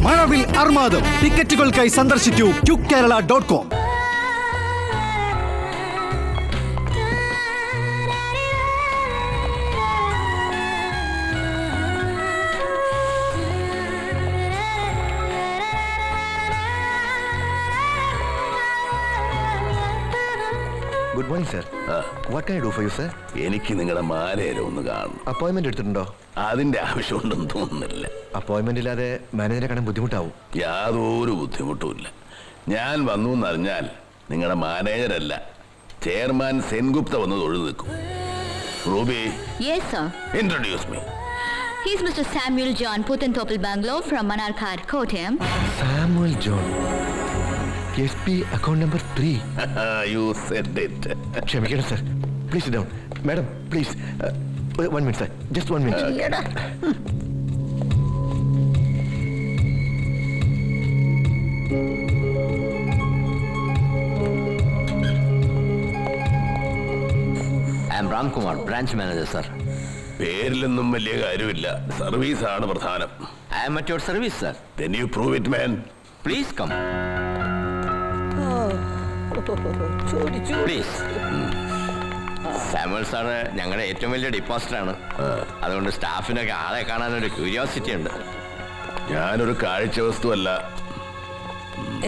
മഴവിൽ അർമാദം. ടിക്കറ്റുകൾക്കായി സന്ദർശിക്കൂ QKerala.com. Good morning sir. What can I do for you sir? എനിക്ക് നിങ്ങളുടെ മാനേരെ ഒന്ന് കാണണം. അപ്പോയിന്റ്മെന്റ് എടുത്തിട്ടുണ്ടോ? അതിന്റെ ആവശ്യമുണ്ടെന്ന് തോന്നുന്നില്ല. അപ്പോയിന്റ്മെന്റ് ഇല്ലാതെ മാനേജറെ കാണാൻ ബുദ്ധിമുട്ടാവും. യാതൊരു ബുദ്ധിമുട്ടുമില്ല. ഞാൻ വന്നു എന്നറിഞ്ഞാൽ നിങ്ങളുടെ മാനേജരല്ല, ചെയർമാൻ സെൻഗുപ്ത വന്ന് തൊഴുതു നിൽക്കും. Ruby, Yes, sir. introduce me. He's Mr. Samuel John Puthentopil Bangalore from Manarkad, Kottayam. Samuel John, SP account number 3. You said it. ക്ഷമിക്കണം sir, please down. Madam please 1 minute sir, just 1 minute. I am Ramkumar, branch manager, sir. പേരിലൊന്നും വലിയ കാര്യമില്ല, സർവീസാണ് പ്രധാനം. I am at your service, sir. Then you prove it, man. Please come. Please. Samuel sir ഞങ്ങളുടെ ഏറ്റവും വലിയ ഡിപ്പോസിറ്ററാണ്. അതുകൊണ്ട് സ്റ്റാഫിനൊക്കെ ആളെ കാണാനൊരു ക്യൂരിയോസിറ്റി ഉണ്ട്. ഞാനൊരു കാഴ്ച വസ്തുവല്ല.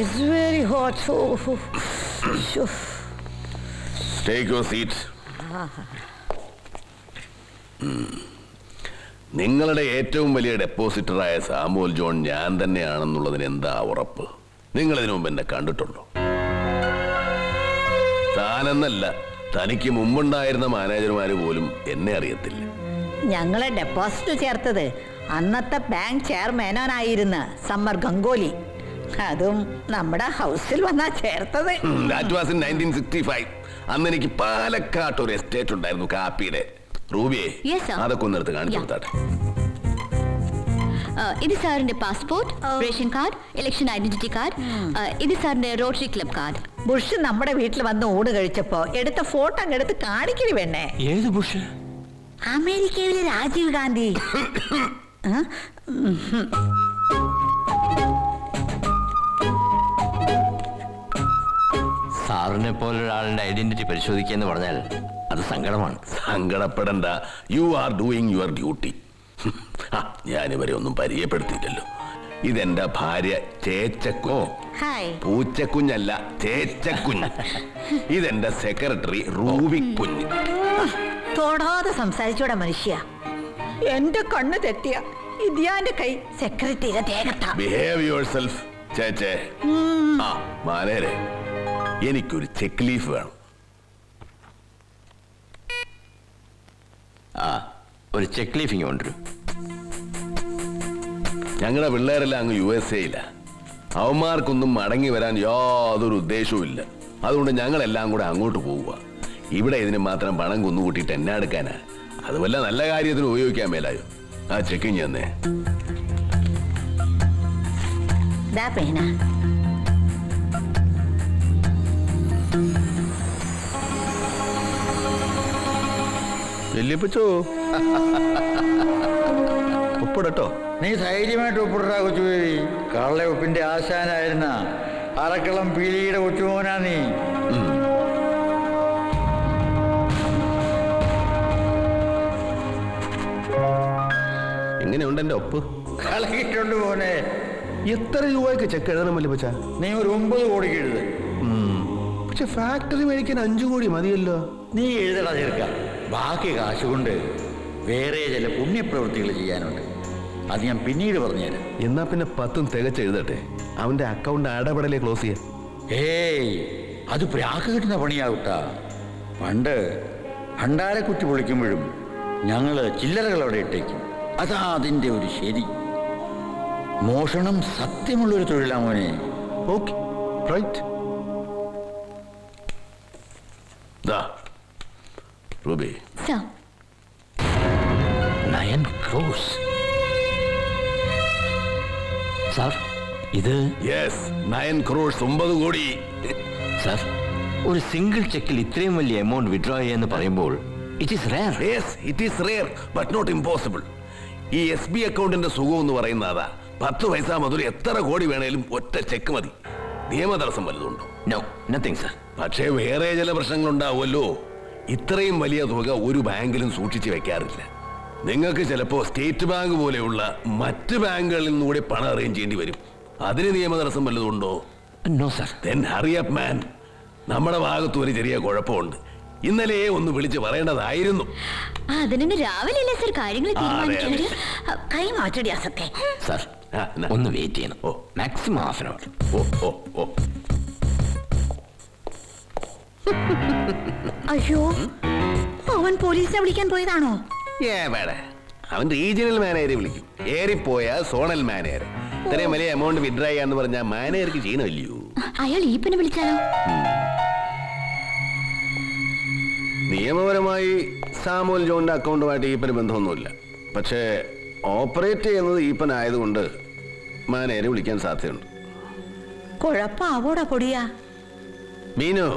It's very hot. Take your seat. നിങ്ങളുടെ ഏറ്റവും വലിയ ഡെപ്പോസിറ്ററായ സാമുവൽ ജോൺ ഞാൻ തന്നെയാണെന്നുള്ളതിന് എന്താ ഉറപ്പ്? നിങ്ങൾ ഇതിനു മുമ്പ് എന്നെ കണ്ടിട്ടുണ്ടോ? താനെന്നല്ല, തനിക്ക് മുമ്പുണ്ടായിരുന്ന മാനേജർമാര് പോലും എന്നെ അറിയത്തില്ല. ഞങ്ങളെ ഡെപ്പോസിറ്റ് ചേർത്തത് അന്നത്തെ ബാങ്ക് ചെയർമാനായിരുന്ന സമ്മർ ഗംഗോലി. അതും നമ്മുടെ ഹൗസിൽ വന്നാ ചേർത്തത്. That was in 1965. അന്ന് എനിക്ക് പാലക്കാട്ട് ഒരു എസ്റ്റേറ്റ് ഉണ്ടായിരുന്നു, കാപ്പിയുടെ. റൂബിയെ, Yes, sir. അതൊക്കെ ഒന്നെടുത്ത് കാണിച്ചു കൊടുത്താട്ടെ. ഇത് സാറിന്റെ passport, ration card, election identity card. ഇത് സാറിന്റെ റോട്ടറി ക്ലബ് കാർഡ്. ബുഷ് നമ്മുടെ വീട്ടിൽ വന്ന് ഊണ് കഴിച്ചപ്പോ എടുത്ത ഫോട്ടോ അങ്ങ് എടുത്ത് കാണിക്കണി വേണേ. ഏത് ബുഷ്? അമേരിക്കയിലെ രാജീവ് ഗാന്ധി. സാറിനെ പോലൊരാളുടെ ഐഡന്റിറ്റി പരിശോധിക്കുക എന്ന് പറഞ്ഞാൽ അത് സങ്കടമാണ്. സങ്കടപ്പെടണ്ട. You are doing your duty. ഞാനിവരെ ഒന്നും പരിചയപ്പെടുത്തിയില്ലല്ലോ. ഇതെന്റെ ഭാര്യ ചേച്ചക്കുഞ്ഞ്. ഹായ്. പൂച്ചക്കുഞ്ഞല്ല, ചേച്ചക്കുഞ്ഞ്. ഇതെന്റെ സെക്രട്ടറി റൂബി കുഞ്ഞ്. തൊടാതെ സംസാരിച്ചോടെ മനുഷ്യ. എന്റെ കണ്ണ് തെറ്റിയ ഇതിയാന്റെ കൈ സെക്രട്ടറിയുടെ ദേഹത്താ. ബിഹേവ് യുവർ സെൽഫ് ചേച്ചേ. മാനേരെ, എനിക്കൊരു ചെക്ക് ലീഫ് വേണം. ഒരു ചെക്ക് ലീഫിങ് കൊണ്ടുവരും. ഞങ്ങളുടെ പിള്ളേരെല്ലാം അങ്ങ് USA അവന്മാർക്കൊന്നും മടങ്ങി വരാൻ യാതൊരു ഉദ്ദേശവും ഇല്ല. അതുകൊണ്ട് ഞങ്ങളെല്ലാം കൂടെ അങ്ങോട്ട് പോവുക. ഇവിടെ ഇതിന് മാത്രം പണം കുന്നുകൂട്ടിയിട്ട് എന്നെ എടുക്കാനാ? അത് വല്ല നല്ല കാര്യത്തിന് ഉപയോഗിക്കാൻ മേലായോ? ആ ചെക്കിങ് തന്നെ. ഒപ്പിടട്ടോ? നീ ധൈര്യമായിട്ട് ഒപ്പിടാ കൊച്ചുബേബി. കള്ള ഉപ്പിന്റെ ആശാനായിരുന്ന അറക്കളം പീലിയുടെ കൊച്ചുമോനാ നീ. എങ്ങനെയുണ്ട് എന്റെ ഒപ്പ്? കളകിട്ടുണ്ട് മോനെ. എത്ര രൂപയ്ക്ക് ചെക്ക് എഴുതണമല്ലോ പച്ചാ? നീ ഒരു 9 കോടിക്ക് എഴുത്. പക്ഷെ ഫാക്ടറി മേടിക്കാൻ 5 കോടി മതിയല്ലോ. നീ എഴുതടാ ചേർക്ക. ബാക്കി കാശുകൊണ്ട് വേറെ ചില പുണ്യപ്രവൃത്തികൾ ചെയ്യാനുണ്ട്. അത് ഞാൻ പിന്നീട് പറഞ്ഞുതരാം. എന്നാ പിന്നെ 10 തികച്ച് എഴുതട്ടെ. അവന്റെ അക്കൗണ്ട് അടപടലേ ക്ലോസ് ചെയ്യാൻ. ഏയ്, അത് പ്രാക്ക് കിട്ടുന്ന പണിയാവട്ടാ. പണ്ട് ഭണ്ഡാരക്കുറ്റി പൊളിക്കുമ്പോഴും ഞങ്ങള് ചില്ലറകൾ അവിടെ ഇട്ടേക്കും. അതാ അതിൻ്റെ ഒരു ശരി. മോഷണം സത്യമുള്ളൊരു തൊഴിലാ മോനെ. Okay, right. Ruby, Sir. 9 crores. Sir, ഇത്? യെസ്, 9 crores, 9 കോടി. സാർ, ഒരു സിംഗിൾ ചെക്കിൽ ഇത്രയും വലിയ എമൗണ്ട് വിഡ്രോ ചെയ്യാന്ന് പറയുമ്പോൾ it is rare. Yes, it is rare but not impossible. ഈ SB അക്കൗണ്ടിന്റെ സുഖം എന്ന് പറയുന്നത് അതാ. 10 പൈസ മുതൽ എത്ര കോടി വേണേലും ഒറ്റ ചെക്ക് മതി. നിയമതടസ്സം വലുതുണ്ടോ? No, nothing sir. പക്ഷേ വേറെ ചില പ്രശ്നങ്ങളുണ്ടാവുമല്ലോ. ഇത്രയും വലിയ തുക ഒരു ബാങ്കിലും സൂക്ഷിച്ചു വെക്കാറില്ല. നിങ്ങൾക്ക് ചിലപ്പോ സ്റ്റേറ്റ് ബാങ്ക് പോലെയുള്ള മറ്റ് ബാങ്കുകളിൽ നിന്നുകൂടി പണം അറേഞ്ച് ചെയ്യേണ്ടി വരും. അതിന് നിയമതടസ്സം വല്ലതുണ്ടോ? No sir. Then hurry up, man. നമ്മുടെ ഭാഗത്ത് ഒരു ചെറിയ കുഴപ്പമുണ്ട്. ഇന്നലെ ഒന്ന് വിളിച്ച് പറയേണ്ടതായിരുന്നു. അതിന് രാവിലെ അല്ലേ സർ കാര്യങ്ങൾ തീരുമാനിക്കുന്നത്? കൈ മാറ്റടി അസത്തെ. സർ, ആ, എന്നാ? ഒന്ന് വെയിറ്റ് ചെയ്യണം. ഓ. Maximum half an hour. ഓ. അയ്യോ, അവൻ പോലീസിനെ വിളിക്കാൻ പോയതാണോ? വേട അവൻ റീജിയണൽ മാനേജറെ വിളിക്കും. ഏറിപ്പോയ സോണൽ മാനേജർ. ഇത്രയും വലിയ എമൗണ്ട് വിഡ്രോ ചെയ്യാന്ന് പറഞ്ഞാൽ മാനേജർക്ക് ചെയ്യണമല്ലയോ? അയാൾ ഈപ്പനെ വിളിച്ചാലോ? നിയമപരമായി സാമുവൽ ജോണിന്റെ അക്കൗണ്ടുമായിട്ട് ഈപ്പന് ബന്ധമൊന്നുമില്ല. പക്ഷേ ഓപ്പറേറ്റ് ചെയ്യുന്നത് ഈപ്പനായതുകൊണ്ട് മാനേജരെ വിളിക്കാൻ സാധ്യതയുണ്ട്. കുഴപ്പാവോടാ പൊടിയാ. Meenu,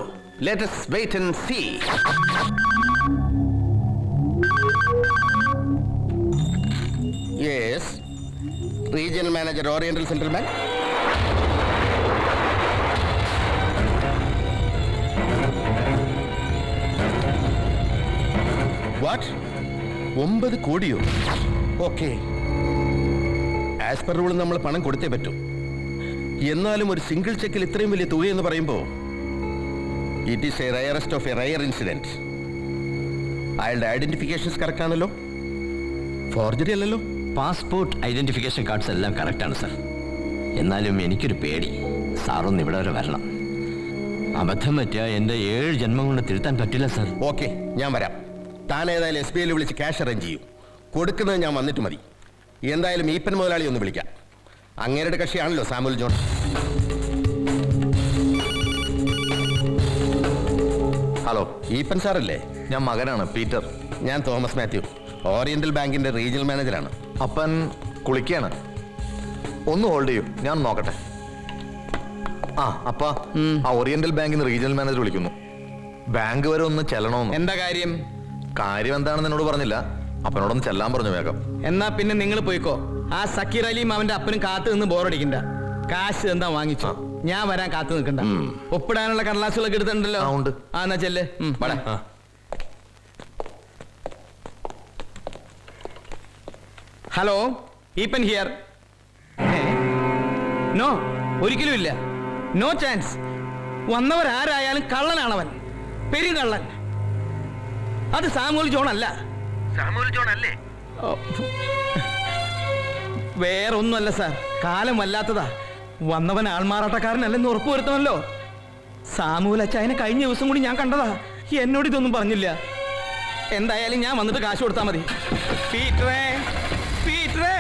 let us wait and see. Yes, regional manager, Oriental Central Bank. What? 9 കോടിയോ? ഓക്കെ. ആസ് പെർ റൂൾ നമ്മൾ പണം കൊടുത്തേ പറ്റൂ. എന്നാലും ഒരു സിംഗിൾ ചെക്കിൽ ഇത്രയും വലിയ തുകയെന്ന് പറയുമ്പോൾ it is A rarest of A rare incident. അയാളുടെ ഐഡന്റിഫിക്കേഷൻസ് കറക്റ്റ് ആണല്ലോ? ഫോർജറി അല്ലല്ലോ? പാസ്പോർട്ട് ഐഡന്റിഫിക്കേഷൻ കാർഡ്സ് എല്ലാം കറക്റ്റാണ് സർ. എന്നാലും എനിക്കൊരു പേടി. സാറൊന്ന് ഇവിടെ വരെ വരണം. അബദ്ധം പറ്റിയ എൻ്റെ 7 ജന്മം കൊണ്ട് തിരുത്താൻ പറ്റില്ല സർ. ഓക്കെ, ഞാൻ വരാം. താൻ ഏതായാലും SBI വിളിച്ച് ക്യാഷ് അറേഞ്ച് ചെയ്യൂ. കൊടുക്കുന്നത് ഞാൻ വന്നിട്ട് മതി. എന്തായാലും ഈപ്പൻ മുതലാളി ഒന്ന് വിളിക്കാം. അങ്ങേരുടെ കക്ഷിയാണല്ലോ സാമുവൽ ജോൺ. ഹലോ, ഈപ്പൻ സാറല്ലേ? ഞാൻ മകനാണ്, പീറ്റർ. ഞാൻ തോമസ് മാത്യു, ഓറിയന്റൽ ബാങ്കിന്റെ റീജിയണൽ മാനേജറാണ്. അപ്പൻ കുളിക്കാണ്. ഒന്ന് ഹോൾഡ് ചെയ്യൂ, ഞാൻ നോക്കട്ടെ. അപ്പ ആ ഓറിയന്റൽ ബാങ്കിന് റീജിയണൽ മാനേജർ വിളിക്കുന്നു. ബാങ്ക് വരെ ഒന്ന് ചെല്ലണമെന്ന്. എന്താ കാര്യം? കാര്യം എന്താണെന്ന് എന്നോട് പറഞ്ഞില്ല. അപ്പനോടൊന്ന് ചെല്ലാൻ പറഞ്ഞു വേഗം. എന്നാ പിന്നെ നിങ്ങൾ പോയിക്കോ. ആ സക്കീർ അലിയും അവന്റെ അപ്പനും കാത്തു നിന്ന് ബോറടിക്കണ്ട. കാശ് എന്താ വാങ്ങിച്ചോ, ഞാൻ വരാൻ കാത്തു നിൽക്കണ്ട. ഒപ്പിടാനുള്ള കടലാസുകളൊക്കെ എടുത്തിട്ടുണ്ടല്ലോ? ഉണ്ട്. എന്നാ ചെല്ല്. Hello, Eappen here. നോ, ഒരിക്കലും ഇല്ല. No chance. വന്നവരാരായാലും കള്ളനാണവൻ, പെരുകള്ളൻ. അത് സാമുവൽ ജോൺ അല്ല. സാമുവൽ ജോൺ അല്ലേ? വേറൊന്നുമല്ല സാർ, കാലം വല്ലാത്തതാ. വന്നവൻ ആൾമാറാട്ടക്കാരനല്ലെന്ന് ഉറപ്പുവരുത്തണമല്ലോ. സാമുവൽ അച്ചായനെ കഴിഞ്ഞ ദിവസം കൂടി ഞാൻ കണ്ടതാ. എന്നോട് ഇതൊന്നും പറഞ്ഞില്ല. എന്തായാലും ഞാൻ വന്നിട്ട് കാശ് കൊടുത്താൽ മതി. പീറ്ററേ, പീറ്ററേ.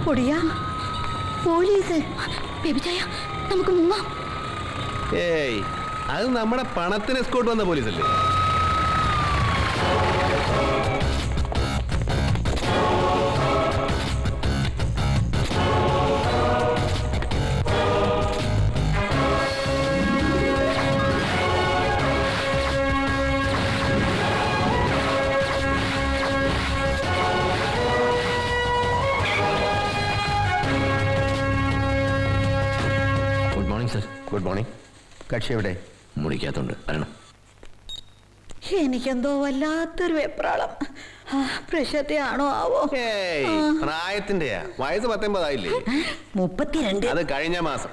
പൊടിയാ, പോലീസ്. ബേബിച്ചായ, നമുക്ക് മുങ്ങാം. ഏയ്, അത് നമ്മുടെ പണത്തിന് എസ്കോർട്ട് വന്ന പോലീസല്ലേ? Good morning sir. Good morning. കക്ഷി എവിടെ? മുറിക്കാത്തുണ്ട്, വരണം. എനിക്കെന്തോ വല്ലാത്തൊരു വെപ്രാളം. പ്രശ്നത്തെ ആണോ ആവോ? പ്രായത്തിന്റെയാ? വയസ്സ് 19 ആയില്ലേ? 32. അത് കഴിഞ്ഞ മാസം.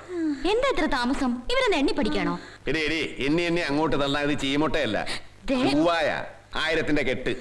എന്താ ഇത്ര താമസം? ഇവരൊന്ന് എണ്ണി പഠിക്കാണോ? എടി എന്നെ അങ്ങോട്ട് തള്ളാൻ ഇത് ചീമോട്ടയല്ല, ദേ. 1000ന്റെ കെട്ട്.